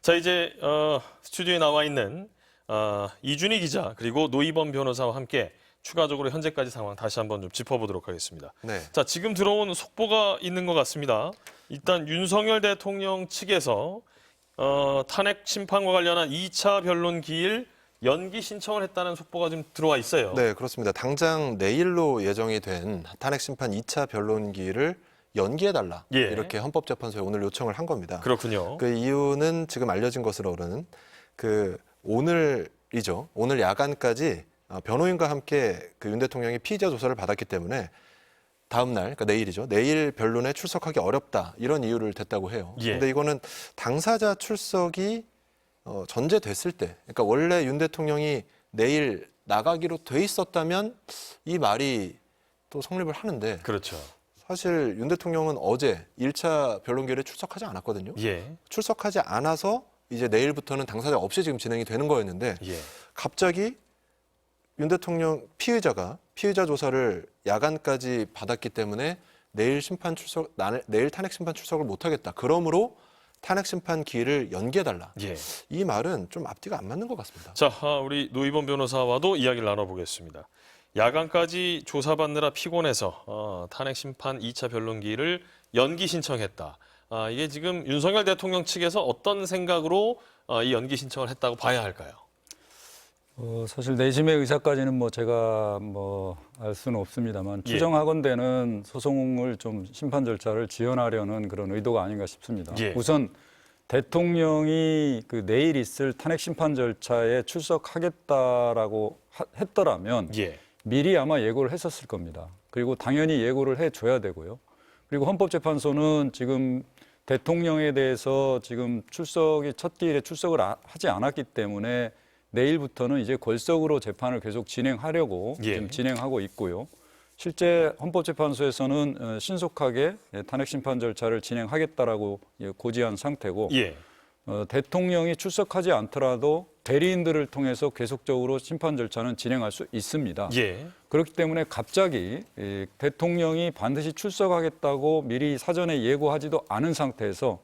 자, 이제 스튜디오에 나와 있는 이준희 기자 그리고 노희범 변호사와 함께 추가적으로 현재까지 상황 다시 한번 좀 짚어보도록 하겠습니다. 네. 자, 지금 들어온 속보가 있는 것 같습니다. 일단 윤석열 대통령 측에서 탄핵 심판과 관련한 2차 변론 기일 연기 신청을 했다는 속보가 좀 들어와 있어요. 네, 그렇습니다. 당장 내일로 예정이 된 탄핵 심판 2차 변론기를 연기해달라. 예. 이렇게 헌법재판소에 오늘 요청을 한 겁니다. 그렇군요. 그 이유는 지금 알려진 것으로는 오늘이죠. 오늘 야간까지 변호인과 함께 그 윤 대통령이 피의자 조사를 받았기 때문에 다음 날, 그러니까 내일이죠. 내일 변론에 출석하기 어렵다. 이런 이유를 댔다고 해요. 예. 근데 이거는 당사자 출석이 전제됐을 때, 그러니까 원래 윤 대통령이 내일 나가기로 돼 있었다면 이 말이 또 성립을 하는데 그렇죠. 사실 윤 대통령은 어제 1차 변론기일에 출석하지 않았거든요. 예. 출석하지 않아서 이제 내일부터는 당사자 없이 지금 진행이 되는 거였는데 예. 갑자기 윤 대통령 피의자가 피의자 조사를 야간까지 받았기 때문에 내일 탄핵 심판 출석을 못 하겠다. 그러므로 탄핵 심판 기일을 연기해달라. 예. 이 말은 좀 앞뒤가 안 맞는 것 같습니다. 자, 우리 노희범 변호사와도 이야기를 나눠보겠습니다. 야간까지 조사받느라 피곤해서 탄핵 심판 2차 변론기일을 연기 신청했다. 이게 지금 윤석열 대통령 측에서 어떤 생각으로 이 연기 신청을 했다고 봐야 할까요? 사실 내심의 의사까지는 제가 알 수는 없습니다만 예. 추정하건대는 소송을 좀 심판 절차를 지연하려는 그런 의도가 아닌가 싶습니다. 예. 우선 대통령이 내일 있을 탄핵 심판 절차에 출석하겠다라고 했더라면 예. 미리 아마 예고를 했었을 겁니다. 그리고 당연히 예고를 해줘야 되고요. 그리고 헌법재판소는 지금 대통령에 대해서 지금 첫 기일에 출석을 하지 않았기 때문에 내일부터는 이제 골석으로 재판을 계속 진행하려고 예. 지금 진행하고 있고요. 실제 헌법재판소에서는 신속하게 탄핵 심판 절차를 진행하겠다라고 고지한 상태고 예. 대통령이 출석하지 않더라도 대리인들을 통해서 계속적으로 심판 절차는 진행할 수 있습니다. 예. 그렇기 때문에 갑자기 대통령이 반드시 출석하겠다고 미리 사전에 예고하지도 않은 상태에서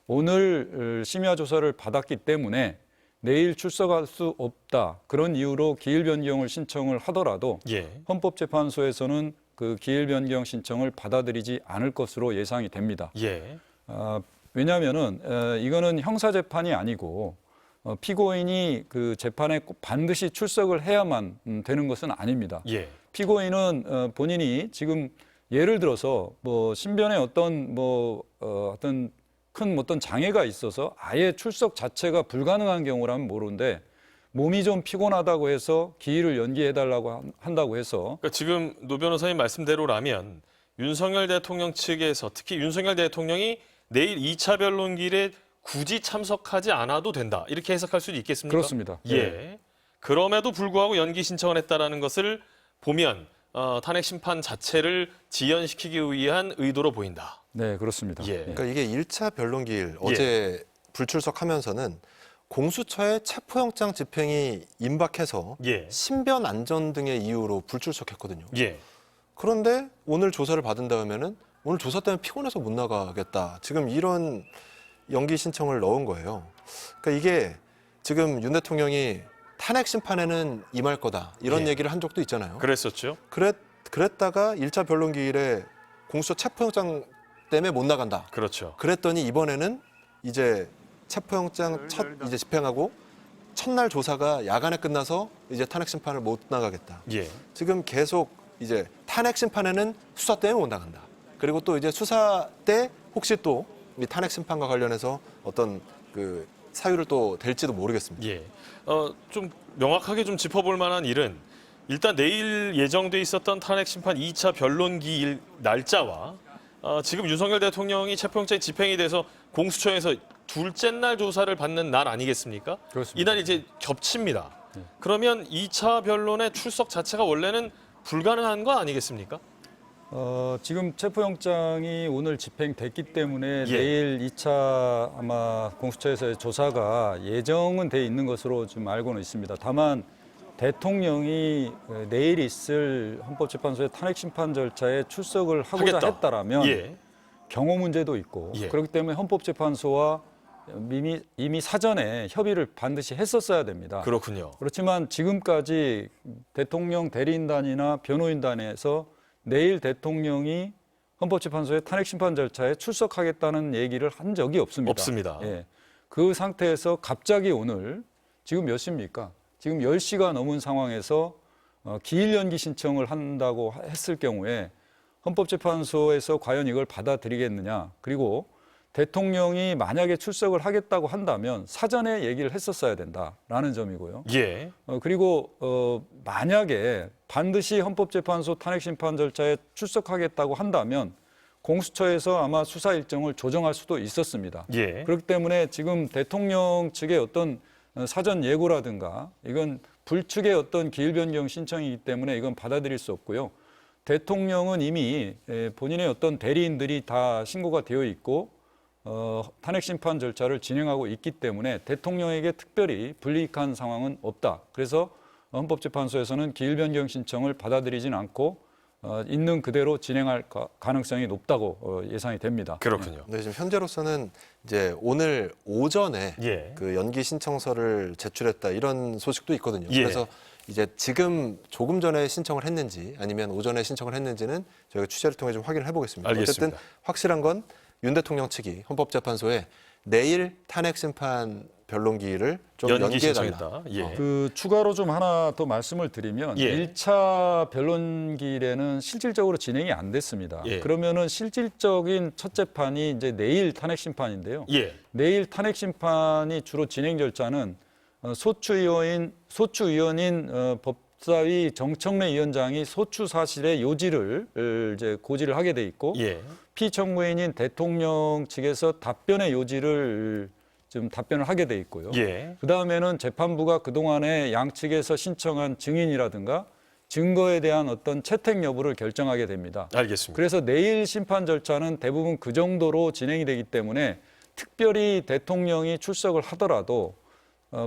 오늘 심야 조사를 받았기 때문에 내일 출석할 수 없다. 그런 이유로 기일 변경을 신청을 하더라도 예. 헌법재판소에서는 그 기일 변경 신청을 받아들이지 않을 것으로 예상이 됩니다. 예. 왜냐하면은 이거는 형사 재판이 아니고 피고인이 그 재판에 꼭 반드시 출석을 해야만 되는 것은 아닙니다. 예. 피고인은 본인이 지금 예를 들어서 신변에 어떤 큰 어떤 장애가 있어서 아예 출석 자체가 불가능한 경우라면 모르는데 몸이 좀 피곤하다고 해서 기일을 연기해달라고 한다고 해서 그러니까 지금 노 변호사님 말씀대로라면 윤석열 대통령 측에서 특히 윤석열 대통령이 내일 2차 변론기일에 굳이 참석하지 않아도 된다. 이렇게 해석할 수도 있겠습니까? 그렇습니다. 예. 네. 그럼에도 불구하고 연기 신청을 했다라는 것을 보면 탄핵 심판 자체를 지연시키기 위한 의도로 보인다. 네, 그렇습니다. 예. 그러니까 이게 1차 변론기일 어제 불출석하면서는 공수처의 체포영장 집행이 임박해서 예. 신변 안전 등의 이유로 불출석했거든요. 예. 그런데 오늘 조사를 받은 다음에는 오늘 조사 때문에 피곤해서 못 나가겠다. 지금 이런 연기 신청을 넣은 거예요. 그러니까 이게 지금 윤 대통령이 탄핵 심판에는 임할 거다. 이런 예. 얘기를 한 적도 있잖아요. 그랬었죠. 그랬다가 1차 변론기일에 공수처 체포영장 때문에 못 나간다. 그렇죠. 그랬더니 이번에는 이제 체포영장 이제 집행하고 첫날 조사가 야간에 끝나서 이제 탄핵 심판을 못 나가겠다. 예. 지금 계속 이제 탄핵 심판에는 수사 때문에 못 나간다. 그리고 또 이제 수사 때 혹시 또 이 탄핵 심판과 관련해서 어떤 그 사유를 또 댈지도 모르겠습니다. 예. 좀 명확하게 좀 짚어볼 만한 일은 일단 내일 예정돼 있었던 탄핵 심판 2차 변론기일 날짜와 지금 윤석열 대통령이 체포영장이 집행이 돼서 공수처에서 둘째 날 조사를 받는 날 아니겠습니까? 그렇습니다. 이날 이제 겹칩니다. 그러면 2차 변론의 출석 자체가 원래는 불가능한 거 아니겠습니까? 지금 체포영장이 오늘 집행됐기 때문에 예. 내일 2차 아마 공수처에서의 조사가 예정은 돼 있는 것으로 좀 알고는 있습니다. 다만 대통령이 내일 있을 헌법재판소의 탄핵 심판 절차에 출석을 하고자 하겠다. 했다라면 예. 경호 문제도 있고 예. 그렇기 때문에 헌법재판소와 이미 사전에 협의를 반드시 했었어야 됩니다. 그렇군요. 그렇지만 지금까지 대통령 대리인단이나 변호인단에서 내일 대통령이 헌법재판소의 탄핵심판 절차에 출석하겠다는 얘기를 한 적이 없습니다. 없습니다. 예. 그 상태에서 갑자기 오늘 지금 몇 시입니까? 지금 10시가 넘은 상황에서 기일 연기 신청을 한다고 했을 경우에 헌법재판소에서 과연 이걸 받아들이겠느냐. 그리고 대통령이 만약에 출석을 하겠다고 한다면 사전에 얘기를 했었어야 된다라는 점이고요. 예. 그리고 만약에 반드시 헌법재판소 탄핵심판 절차에 출석하겠다고 한다면 공수처에서 아마 수사 일정을 조정할 수도 있었습니다. 예. 그렇기 때문에 지금 대통령 측의 어떤 사전 예고라든가 이건 불측의 어떤 기일 변경 신청이기 때문에 이건 받아들일 수 없고요. 대통령은 이미 본인의 어떤 대리인들이 다 신고가 되어 있고 탄핵심판 절차를 진행하고 있기 때문에 대통령에게 특별히 불이익한 상황은 없다. 그래서 헌법재판소에서는 기일 변경 신청을 받아들이진 않고 있는 그대로 진행할 가능성이 높다고 예상이 됩니다. 그렇군요. 네, 지금 현재로서는 이제 오늘 오전에 예. 그 연기 신청서를 제출했다 이런 소식도 있거든요. 예. 그래서 이제 지금 조금 전에 신청을 했는지 아니면 오전에 신청을 했는지는 저희가 취재를 통해 좀 확인을 해보겠습니다. 알겠습니다. 어쨌든 확실한 건 윤 대통령 측이 헌법재판소에 내일 탄핵심판 변론기일을 좀 연기 연기해달라. 신청했다. 예. 그 추가로 좀 하나 더 말씀을 드리면 예. 1차 변론기일에는 실질적으로 진행이 안 됐습니다. 예. 그러면은 실질적인 첫 재판이 이제 내일 탄핵심판인데요. 예. 내일 탄핵심판이 주로 진행 절차는 소추위원인 법사위 정청래 위원장이 소추 사실의 요지를 이제 고지를 하게 돼 있고 예. 피청구인인 대통령 측에서 답변의 요지를 좀 답변을 하게 돼 있고요. 예. 그 다음에는 재판부가 그동안에 양측에서 신청한 증인이라든가 증거에 대한 어떤 채택 여부를 결정하게 됩니다. 알겠습니다. 그래서 내일 심판 절차는 대부분 그 정도로 진행이 되기 때문에 특별히 대통령이 출석을 하더라도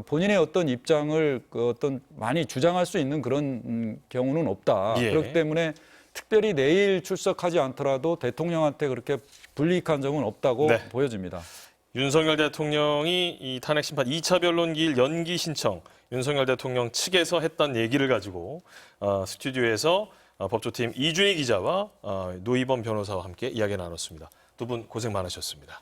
본인의 어떤 입장을 어떤 많이 주장할 수 있는 그런 경우는 없다. 예. 그렇기 때문에 특별히 내일 출석하지 않더라도 대통령한테 그렇게 불이익한 점은 없다고 네. 보여집니다. 윤석열 대통령이 이 탄핵심판 2차 변론기일 연기 신청 윤석열 대통령 측에서 했던 얘기를 가지고 스튜디오에서 법조팀 이준희 기자와 노희범 변호사와 함께 이야기 나눴습니다. 두 분 고생 많으셨습니다.